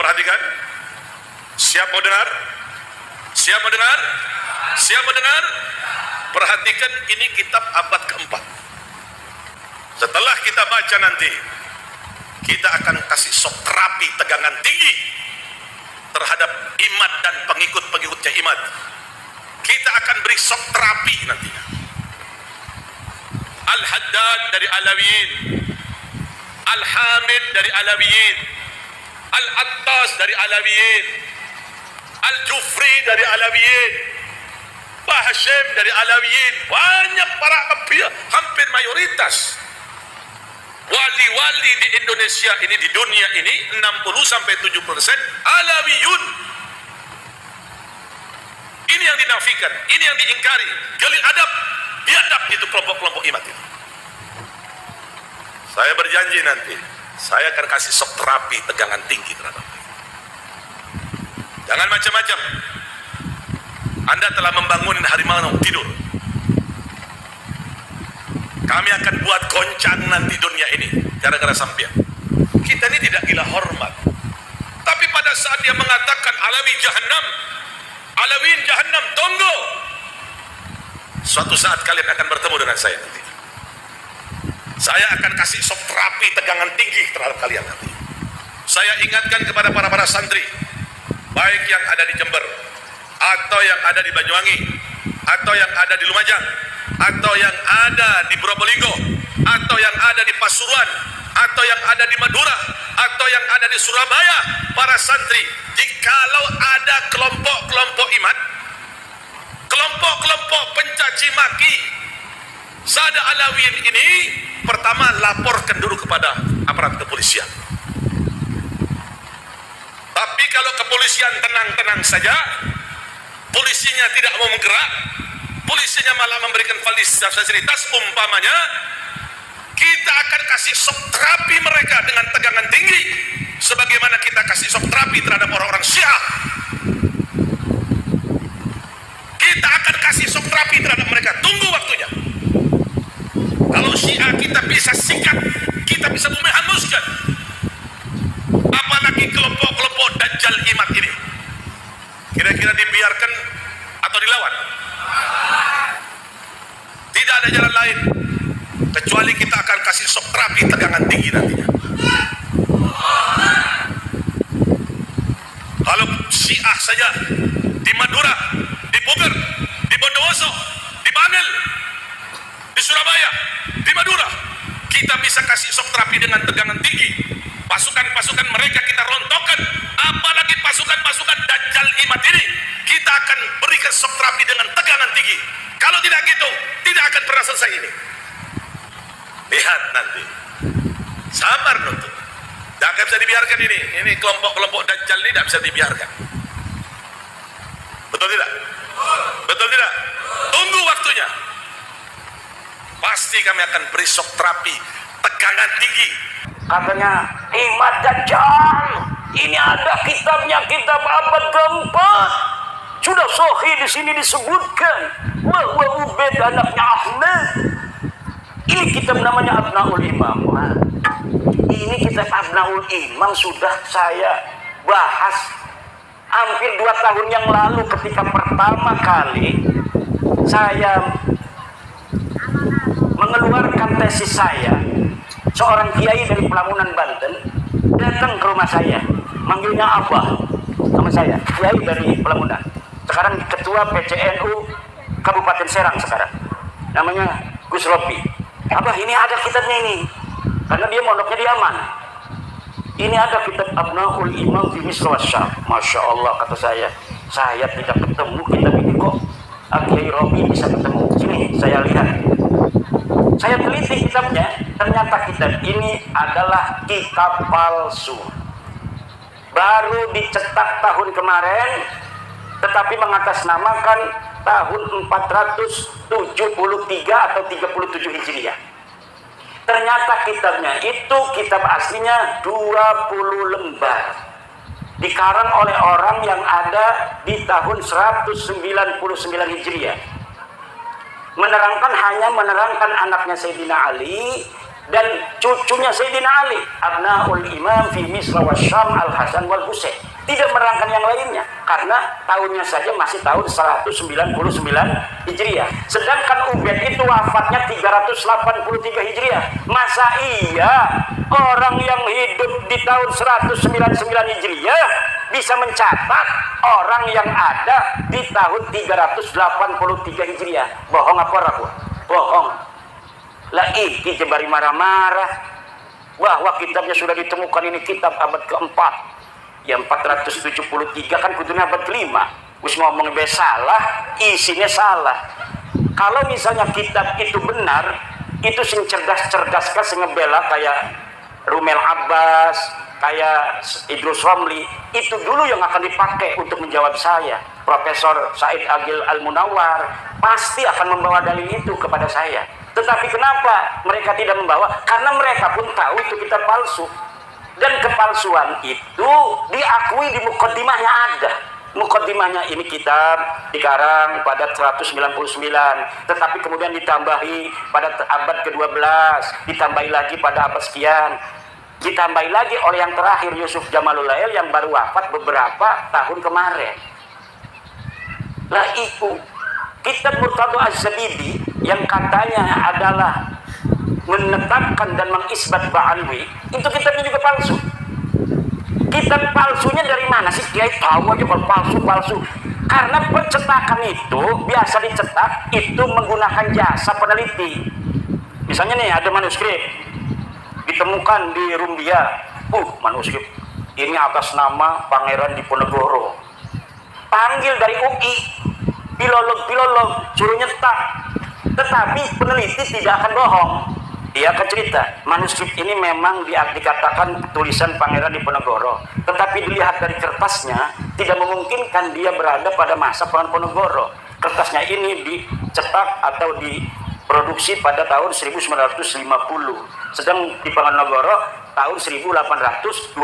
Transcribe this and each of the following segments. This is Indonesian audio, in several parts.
Perhatikan. Siap mau dengar? Siap mau dengar? Siap mau dengar? Perhatikan, ini kitab abad keempat. Setelah kita baca nanti, kita akan kasih shock terapi tegangan tinggi terhadap Imad dan pengikut-pengikutnya Imad. Kita akan beri shock terapi nantinya. Al-Haddad dari Alawiyin, Al-Hamid dari Alawiyin, Al-Attas dari Alawiyin, Al-Jufri dari Alawiyin, Pak Hashim dari Alawiyin. Banyak para pihak, hampir mayoritas wali-wali di Indonesia ini, di dunia ini 60-70% Alawiyun. Ini yang dinafikan, ini yang diingkari. Galil adab, biadab itu kelompok-kelompok Imad itu. Saya berjanji nanti saya akan kasih shock terapi tegangan tinggi terhadap mereka. Jangan macam-macam. Anda telah membangun harimau tidur. Kami akan buat goncang nanti dunia ini gara-gara sampean. Kita ini tidak gila hormat. Tapi pada saat dia mengatakan Alawi Jahannam, Alawiyin Jahannam, tunggu. Suatu saat kalian akan bertemu dengan saya nanti. Saya akan kasih shock terapi tegangan tinggi terhadap kalian nanti. Saya ingatkan kepada para santri, baik yang ada di Jember, atau yang ada di Banyuwangi, atau yang ada di Lumajang, atau yang ada di Probolinggo, atau yang ada di Pasuruan, atau yang ada di Madura, atau yang ada di Surabaya, para santri, jikalau ada kelompok-kelompok Imad, kelompok-kelompok pencaci maki Sada Alawiyin ini, pertama laporkan dulu kepada aparat kepolisian. Tapi kalau kepolisian tenang-tenang saja, polisinya tidak mau menggerak, polisinya malah memberikan fasilitas, umpamanya kita akan kasih shock terapi mereka dengan tegangan tinggi, sebagaimana kita kasih shock terapi terhadap orang-orang Syiah. Kita akan kasih shock terapi terhadap mereka. Tunggu waktunya. Kalau Syiah kita bisa sikat, kita bisa hanguskan, apalagi kelompok-kelompok Dajjal Imad ini. Kira-kira dibiarkan atau dilawan? Tidak ada jalan lain kecuali kita akan kasih shock terapi tegangan tinggi nantinya. Kalau Syiah saja di Madura, di Bogor, di Bondowoso, di Bangil, di Surabaya, di Madura, kita bisa kasih shock terapi dengan tegangan tinggi. Pasukan-pasukan mereka kita rontokkan, apalagi pasukan-pasukan Dajjal Imad ini kita akan berikan shock terapi dengan tegangan tinggi. Kalau tidak gitu, tidak akan pernah selesai ini. Lihat nanti, sabar nuntut. Tidak bisa dibiarkan ini kelompok-kelompok Dajjal ini tidak bisa dibiarkan. Betul tidak? Betul tidak? Tunggu waktunya. Pasti kami akan beri shock terapi tegangan tinggi. Katanya Imad Dajjal, ini ada kitabnya, kitab abad keempat. Sudah sahih di sini disebutkan bahwa Ubaid anaknya Ahmad. Ini kitab namanya Abnaul Imam. Nah, ini kitab Abnaul Imam sudah saya bahas hampir 2 tahun yang lalu ketika pertama kali saya mengeluarkan tesis saya. Seorang kiai dari Pelamunan, Banten datang ke rumah saya, manggilnya Abah sama saya, kiai dari Pelamunan, sekarang ketua PCNU Kabupaten Serang sekarang, namanya Gus Robi. Abah, ini ada kitabnya ini, karena dia mondoknya di Yaman. Ini ada kitab Abnaul Imam fi Misr wa Syam. Masya Allah, kata saya tidak ketemu kitab ini kok. Kiai Robi bisa ketemu. Sini saya lihat. Saya teliti kitabnya, ternyata kitab ini adalah kitab palsu. Baru dicetak tahun kemarin, tetapi mengatasnamakan tahun 473 atau 37 Hijriah. Ternyata kitabnya itu, kitab aslinya 20 lembar. Dikarang oleh orang yang ada di tahun 199 Hijriah. Hanya menerangkan anaknya Sayyidina Ali dan cucunya Sayyidina Ali, abnaul imam fi Misra wa Syam al-Hasan wal Husain. Tidak menerangkan yang lainnya karena tahunnya saja masih tahun 199 Hijriah. Sedangkan Ubaid itu wafatnya 383 Hijriah. Masa iya orang yang hidup di tahun 199 Hijriah bisa mencatat orang yang ada di tahun 383 Hijriah? Bohong apa ragu? Bohong. Lah iki jebari marah-marah bahwa kitabnya sudah ditemukan, ini kitab abad keempat, yang 473 kan kudunya abad kelima. Wis ngomong salah, isinya salah. Kalau misalnya kitab itu benar, itu sing cerdas-cerdas kan sing ngebela kayak Rumel Abbas, kayak Idrus Romli, itu dulu yang akan dipakai untuk menjawab saya. Profesor Said Agil Al-Munawar pasti akan membawa dalil itu kepada saya. Tetapi kenapa mereka tidak membawa? Karena mereka pun tahu itu kitab palsu. Dan kepalsuan itu diakui di mukaddimahnya ada. Mukaddimahnya ini kitab dikarang pada 199, tetapi kemudian ditambahi pada abad ke-12, ditambahi lagi pada abad sekian, ditambahi lagi oleh yang terakhir Yusuf Jamalul Lail yang baru wafat beberapa tahun kemarin. Lah itu kitab Murtadha Az-Zabidi yang katanya adalah menetapkan dan mengisbat Ba'alwi, itu kitabnya juga palsu. Kitab palsunya dari mana sih? Dia tahu aja kalau palsu. Karena pencetakan itu biasa dicetak itu menggunakan jasa peneliti. Misalnya nih ada manuskrip ditemukan di Rumbia, manuskrip ini atas nama Pangeran Diponegoro. Panggil dari UI, filolog suruh nyetak. Tetapi peneliti tidak akan bohong. Dia akan cerita, manuskrip ini memang dikatakan tulisan Pangeran Diponegoro, tetapi dilihat dari kertasnya tidak memungkinkan dia berada pada masa Pangeran Diponegoro. Kertasnya ini dicetak atau diproduksi pada tahun 1950, sedang Diponegoro tahun 1825.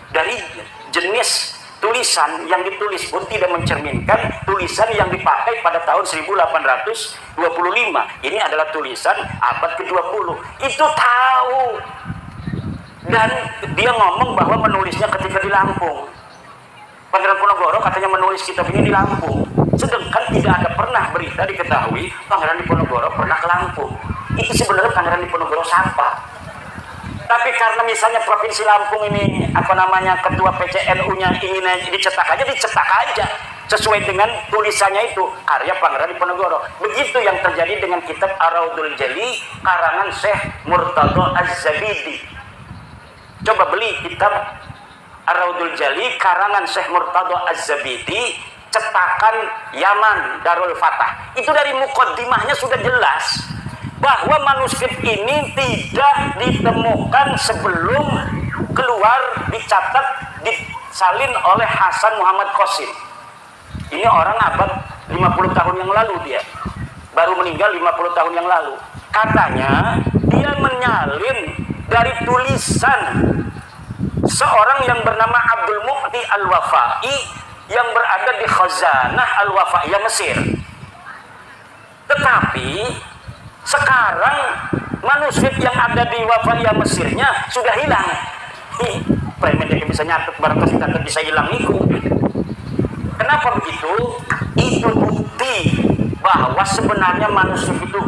Dari jenis tulisan yang ditulis pun tidak mencerminkan tulisan yang dipakai pada tahun 1825. Ini adalah tulisan abad ke-20. Itu tahu. Dan dia ngomong bahwa menulisnya ketika di Lampung. Pangeran Diponegoro katanya menulis kitab ini di Lampung. Sedangkan tidak ada pernah berita diketahui Pangeran Diponegoro pernah ke Lampung. Itu sebenarnya Pangeran Diponegoro siapa? Tapi karena misalnya Provinsi Lampung ini ketua PCNU-nya ingin dicetak aja sesuai dengan tulisannya itu karya Pangeran Diponegoro. Begitu yang terjadi dengan kitab Ar-Raudul Jali karangan Syekh Murtadha Az-Zabidi. Coba beli kitab Ar-Raudul Jali karangan Syekh Murtadha Az-Zabidi, cetakan Yaman Darul Fatah. Itu dari mukaddimahnya sudah jelas bahwa manuskrip ini tidak ditemukan sebelum keluar, dicatat, disalin oleh Hasan Muhammad Qasim. Ini orang abad 50 tahun yang lalu, dia baru meninggal 50 tahun yang lalu. Katanya dia menyalin dari tulisan seorang yang bernama Abdul Mu'ti Al-Wafai yang berada di Khazanah Al-Wafaiyah Mesir. Tetapi sekarang manuskrip yang ada di Wafaiyah Mesirnya sudah hilang. Premen yang bisa nyatet barang terus bisa hilang itu. Kenapa begitu? Itu bukti bahwa sebenarnya manuskrip itu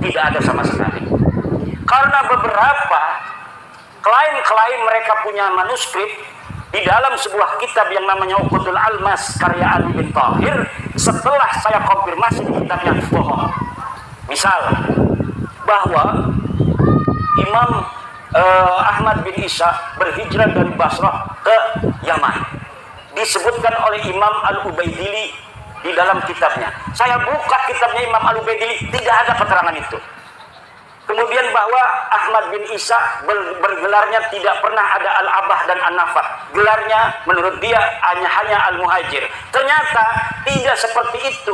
tidak ada sama sekali. Karena beberapa klaim mereka punya manuskrip di dalam sebuah kitab yang namanya Uqudul Almas karya Ali bin Tahir, setelah saya konfirmasi di kitabnya bohong. Misal bahwa Imam Ahmad bin Isa berhijrah dari Basrah ke Yaman, disebutkan oleh Imam Al-Ubaidili di dalam kitabnya. Saya buka kitabnya Imam Al-Ubaidili, tidak ada keterangan itu. Kemudian bahwa Ahmad bin Isa bergelarnya tidak pernah ada Al-Abah dan An-Nafah. Gelarnya menurut dia hanya Al-Muhajir. Ternyata tidak seperti itu.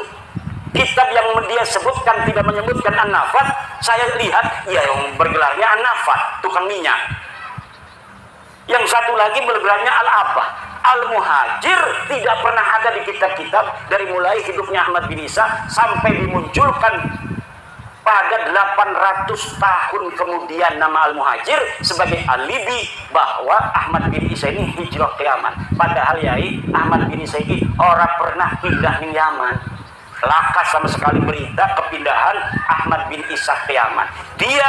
Kitab yang dia sebutkan tidak menyebutkan An-Nafat. Saya lihat ya yang bergelarnya An-Nafat, tukang minyak. Yang satu lagi bergelarnya Al-Abah. Al-Muhajir tidak pernah ada di kitab-kitab dari mulai hidupnya Ahmad bin Isa sampai dimunculkan pada 800 tahun kemudian nama Al-Muhajir sebagai alibi bahwa Ahmad bin Isa ini hijrah ke Yaman. Padahal yai Ahmad bin Isa ini orang pernah pindah ke Yaman. Lakas sama sekali berita kepindahan Ahmad bin Isa ke Yaman. Dia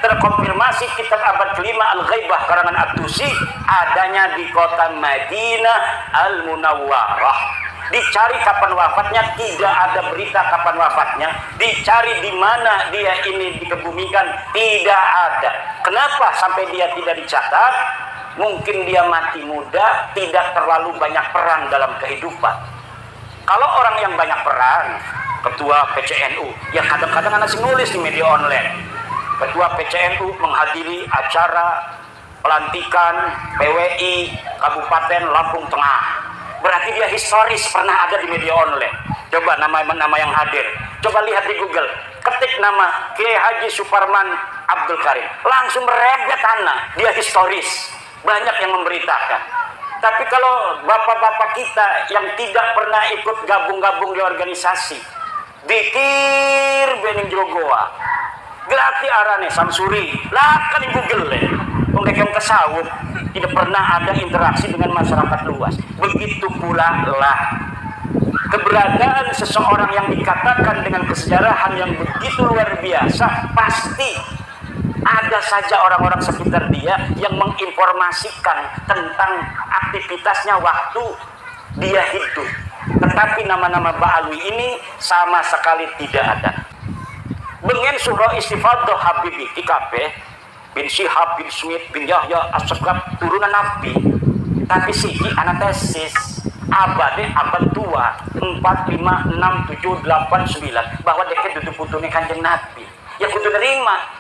terkonfirmasi kitab abad kelima Al-Ghaibah karangan At-Tusi adanya di kota Madinah Al-Munawwarah. Dicari kapan wafatnya, tidak ada berita kapan wafatnya. Dicari di mana dia ini dikebumikan, tidak ada. Kenapa sampai dia tidak dicatat? Mungkin dia mati muda, tidak terlalu banyak peran dalam kehidupan. Kalau orang yang banyak peran, ketua PCNU, yang kadang-kadang anak nulis di media online, ketua PCNU menghadiri acara pelantikan PWI Kabupaten Lampung Tengah, berarti dia historis pernah ada di media online. Coba nama-nama yang hadir, coba lihat di Google, ketik nama Kiai Haji Suparman Abdul Karim, langsung merebet anak, dia historis, banyak yang memberitakan. Tapi kalau bapak-bapak kita yang tidak pernah ikut gabung-gabung di organisasi, dikir bening jogoa, gelati arane Samsuri, lakan di Google mereka yang kesawut, tidak pernah ada interaksi dengan masyarakat luas. Begitu pula lah keberadaan seseorang yang dikatakan dengan kesejarahan yang begitu luar biasa, pasti ada saja orang-orang sekitar dia yang menginformasikan tentang aktivitasnya waktu dia hidup. Tetapi nama-nama Ba'alwi ini sama sekali tidak ada. Bengen surah istifadah Habibi IKP bin Syihab bin Smith bin Yahya As-Sakab turunan Nabi, tapi siki anak tesis abad tua 4, 5, 6, 7, 8, 9 bahwa dia duduk putune Kanjeng Nabi. Ya kudu nerima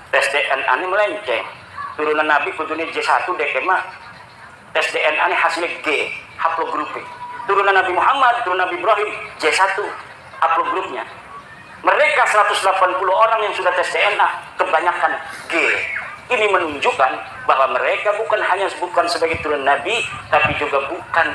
tes DNA ini melenceng, turunan Nabi kudune J1 dek mah tes DNA ini hasilnya G haplogrupik. Turunan Nabi Muhammad, turunan Nabi Ibrahim J1 haplogrupnya. Mereka 180 orang yang sudah tes DNA kebanyakan G. Ini menunjukkan bahwa mereka bukan hanya bukan sebagai turunan Nabi, tapi juga bukan